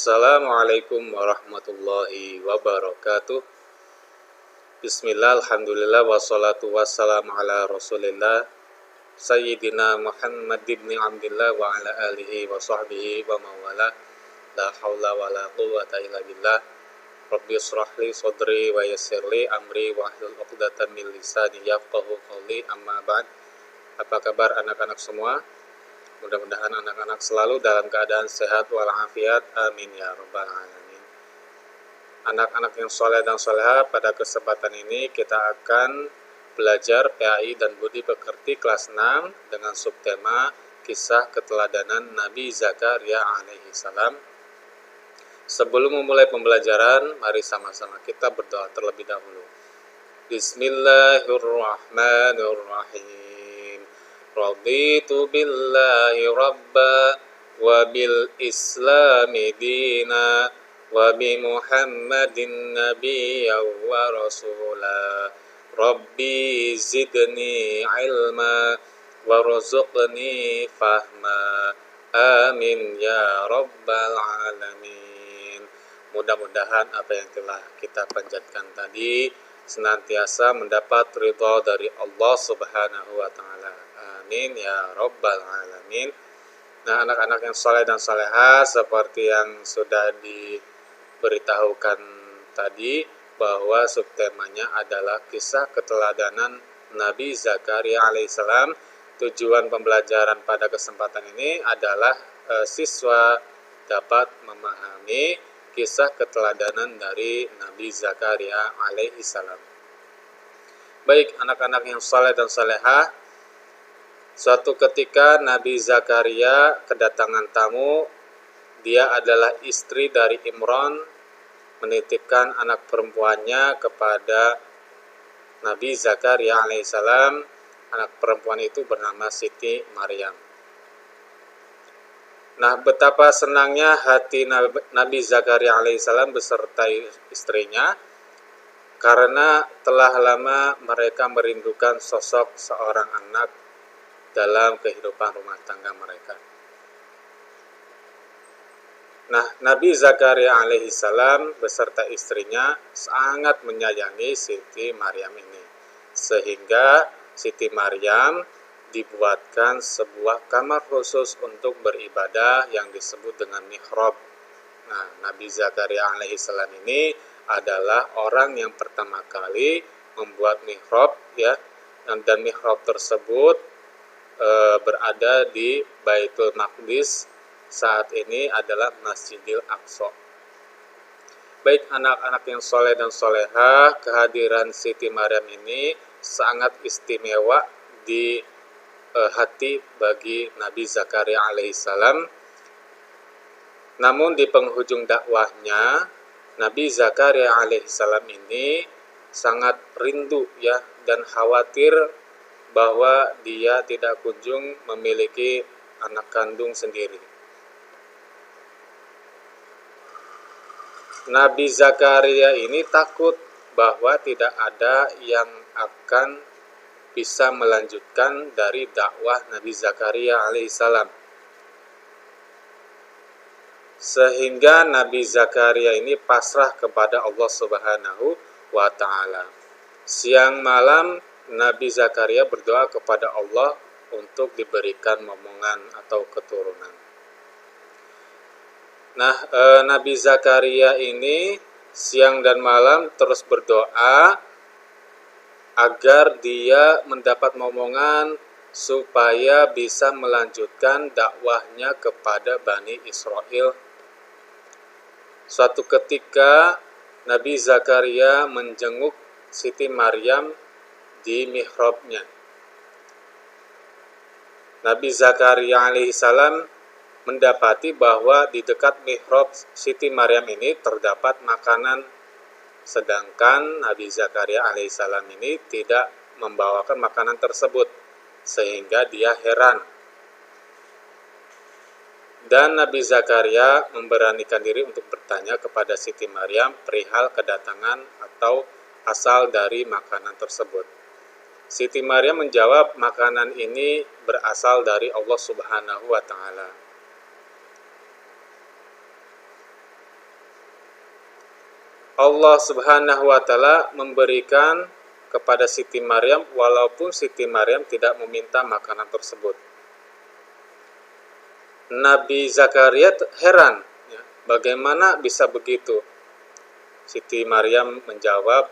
Assalamualaikum warahmatullahi wabarakatuh. Bismillah, alhamdulillah, wassalatu wassalamu ala rasulillah Sayyidina Muhammad ibn Abdillah wa ala alihi wa sahbihi wa mawala. La hawla wa la quwwata illa billah. Rabbi israhli sadri wa yassirli amri wa ahlul uqdatan min lisani yafqahu qawli, amma ba'd. Apa kabar anak-anak semua? Mudah-mudahan anak-anak selalu dalam keadaan sehat walafiat. Amin ya rabbal alamin. Anak-anak yang soleh dan soleha, pada kesempatan ini kita akan belajar PAI dan Budi Pekerti kelas 6 dengan subtema kisah keteladanan Nabi Zakaria alaihi salam. Sebelum memulai pembelajaran, mari sama-sama kita berdoa terlebih dahulu. Bismillahirrahmanirrahim. Raditu billahi rabba wa bil islami dina wa bi muhammadin nabiyya wa rasula. Rabbi zidni ilma warzuqni fahma. Amin ya rabbal alamin. Mudah-mudahan apa yang telah kita panjatkan tadi senantiasa mendapat ridha dari Allah Subhanahu wa taala. Amin ya rabbal alamin. Nah, anak-anak yang saleh dan saleha, seperti yang sudah diberitahukan tadi bahwa subtemanya adalah kisah keteladanan Nabi Zakaria alaihissalam. Tujuan pembelajaran pada kesempatan ini adalah siswa dapat memahami kisah keteladanan dari Nabi Zakaria alaihissalam. Baik, anak-anak yang saleh dan saleha, suatu ketika Nabi Zakaria kedatangan tamu. Dia adalah istri dari Imran, menitipkan anak perempuannya kepada Nabi Zakaria alaihissalam. Anak perempuan itu bernama Siti Maryam. Nah, betapa senangnya hati Nabi Zakaria alaihissalam beserta istrinya, karena telah lama mereka merindukan sosok seorang anak dalam kehidupan rumah tangga mereka. Nah, Nabi Zakaria alaihissalam beserta istrinya sangat menyayangi Siti Maryam ini, sehingga Siti Maryam dibuatkan sebuah kamar khusus untuk beribadah yang disebut dengan mihrab. Nah, Nabi Zakaria alaihissalam ini adalah orang yang pertama kali membuat mihrab, ya, dan mihrab tersebut berada di Baitul Maqdis. Saat ini adalah Masjidil Aqsa. Baik, anak-anak yang soleh dan soleha, kehadiran Siti Maryam ini sangat istimewa di hati bagi Nabi Zakaria alaihissalam. Namun di penghujung dakwahnya, Nabi Zakaria alaihissalam ini sangat rindu, ya, dan khawatir bahwa dia tidak kunjung memiliki anak kandung sendiri. Nabi Zakaria ini takut bahwa tidak ada yang akan bisa melanjutkan dari dakwah Nabi Zakaria alaihissalam. Sehingga Nabi Zakaria ini pasrah kepada Allah Subhanahu wa ta'ala. Siang malam Nabi Zakaria berdoa kepada Allah untuk diberikan momongan atau keturunan. Nah, Nabi Zakaria ini siang dan malam terus berdoa agar dia mendapat momongan supaya bisa melanjutkan dakwahnya kepada Bani Israel. Suatu ketika Nabi Zakaria menjenguk Siti Maryam di mihrabnya. Nabi Zakaria alaihissalam mendapati bahwa di dekat mihrab Siti Maryam ini terdapat makanan, sedangkan Nabi Zakaria alaihissalam ini tidak membawakan makanan tersebut, sehingga dia heran. Dan Nabi Zakaria memberanikan diri untuk bertanya kepada Siti Maryam perihal kedatangan atau asal dari makanan tersebut. Siti Maryam menjawab, makanan ini berasal dari Allah Subhanahu wa ta'ala. Allah Subhanahu wa taala memberikan kepada Siti Maryam walaupun Siti Maryam tidak meminta makanan tersebut. Nabi Zakaria heran, ya, bagaimana bisa begitu? Siti Maryam menjawab,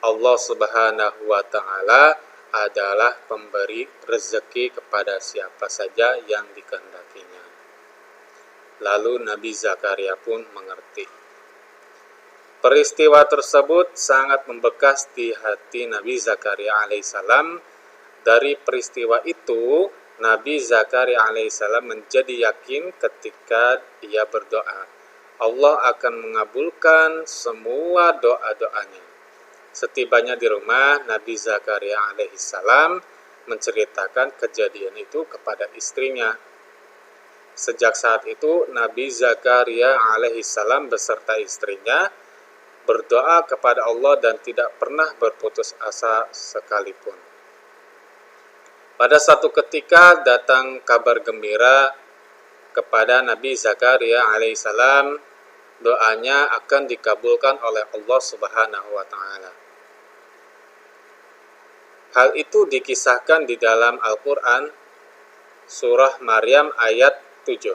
Allah Subhanahu wa taala adalah pemberi rezeki kepada siapa saja yang dikehendakinya. Lalu Nabi Zakaria pun mengerti. Peristiwa tersebut sangat membekas di hati Nabi Zakaria alaihissalam. Dari peristiwa itu, Nabi Zakaria alaihissalam menjadi yakin ketika ia berdoa, Allah akan mengabulkan semua doa-doanya. Setibanya di rumah, Nabi Zakaria alaihissalam menceritakan kejadian itu kepada istrinya. Sejak saat itu, Nabi Zakaria alaihissalam beserta istrinya berdoa kepada Allah dan tidak pernah berputus asa sekalipun. Pada satu ketika datang kabar gembira kepada Nabi Zakaria alaihissalam, doanya akan dikabulkan oleh Allah Subhanahu wa taala. Hal itu dikisahkan di dalam Al-Qur'an surah Maryam ayat 7.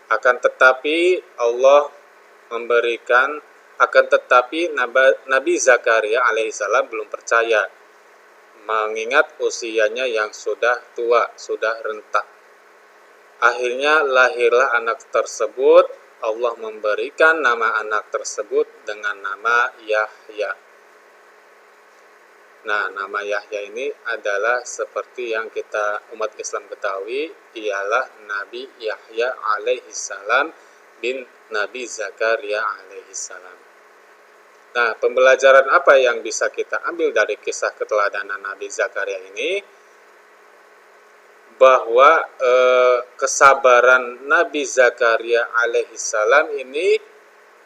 Akan tetapi Nabi Zakaria alaihissalam belum percaya, mengingat usianya yang sudah tua, sudah renta. Akhirnya lahirlah anak tersebut. Allah memberikan nama anak tersebut dengan nama Yahya. Nah, nama Yahya ini adalah seperti yang kita umat Islam ketahui, ialah Nabi Yahya alaihissalam bin Nabi Zakaria alaihissalam. Nah, pembelajaran apa yang bisa kita ambil dari kisah keteladanan Nabi Zakaria ini? Bahwa kesabaran Nabi Zakaria alaihissalam ini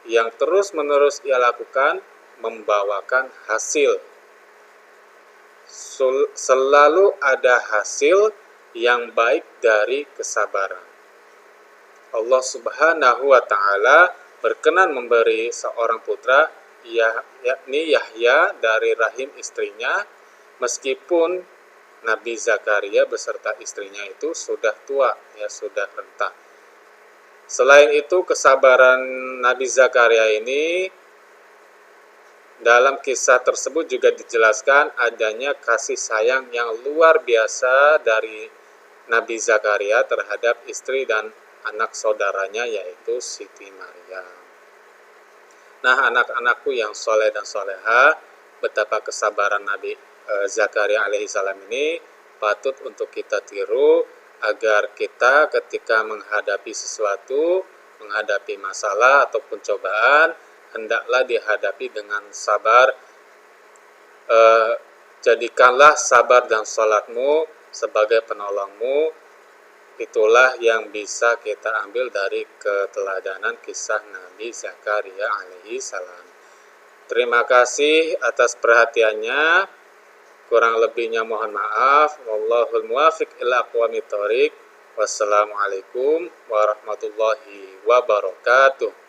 yang terus-menerus ia lakukan membawakan hasil. Selalu ada hasil yang baik dari kesabaran. Allah Subhanahu wa taala berkenan memberi seorang putra, yakni Yahya, dari rahim istrinya, meskipun Nabi Zakaria beserta istrinya itu sudah tua, ya, sudah renta. Selain itu, kesabaran Nabi Zakaria ini dalam kisah tersebut juga dijelaskan adanya kasih sayang yang luar biasa dari Nabi Zakaria terhadap istri dan anak saudaranya, yaitu Siti Maryam. Nah, anak-anakku yang soleh dan soleha, betapa kesabaran Nabi Zakaria alaihissalam ini patut untuk kita tiru, agar kita ketika menghadapi sesuatu, menghadapi masalah ataupun cobaan, hendaklah dihadapi dengan sabar. Jadikanlah sabar dan salatmu sebagai penolongmu. Itulah yang bisa kita ambil dari keteladanan kisah Nabi Zakaria alaihi salam. Terima kasih atas perhatiannya. Kurang lebihnya mohon maaf. Wallahul muwaffiq ila aqwamit thoriq. Wassalamualaikum warahmatullahi wabarakatuh.